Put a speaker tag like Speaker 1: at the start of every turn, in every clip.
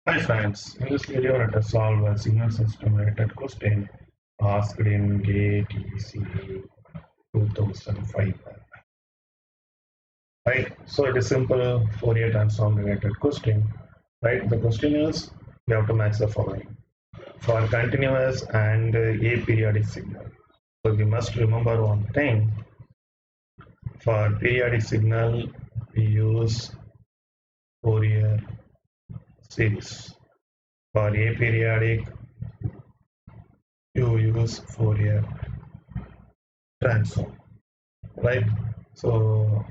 Speaker 1: Hi friends, in this video let us solve a signal system related question asked in GATE ECE 2005. Right, so it is simple Fourier transform related question. Right, the question is we have to match the following for continuous and aperiodic signal. So we must remember one thing, for periodic signal we use Fourier series. For aperiodic you use Fourier transform, right? So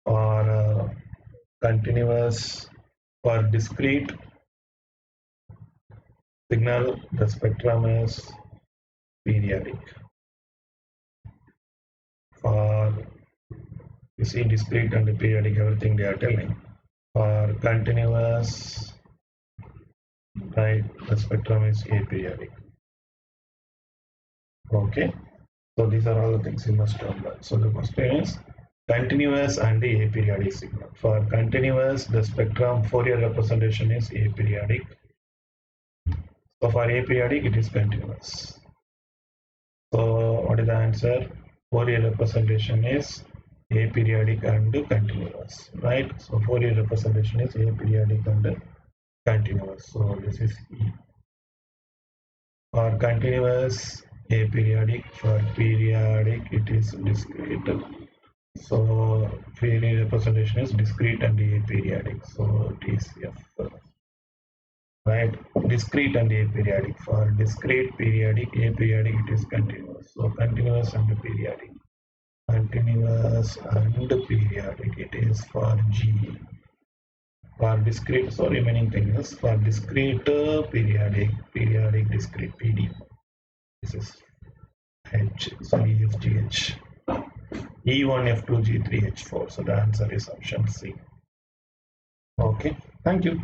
Speaker 1: for continuous, for discrete signal, the spectrum is periodic. For you see discrete and periodic, everything they are telling. For continuous, right, the spectrum is aperiodic. Okay, so these are all the things you must remember. So the question is continuous and the aperiodic signal. For continuous, the spectrum Fourier representation is aperiodic. So for aperiodic, it is continuous. So what is the answer? Fourier representation is aperiodic and continuous, right? So Fourier representation is aperiodic and continuous. So this is E. For continuous, aperiodic. For periodic, it is discrete. So Fourier representation is discrete and aperiodic. So it is F. Right, discrete and aperiodic. For discrete, periodic, aperiodic, it is continuous. So continuous and periodic, continuous and periodic, it is for G. For discrete, so remaining thing is for discrete, periodic, periodic, discrete, PD, this is H. So EFGH, E1, F2, G3, H4. So the answer is option C. Okay, thank you.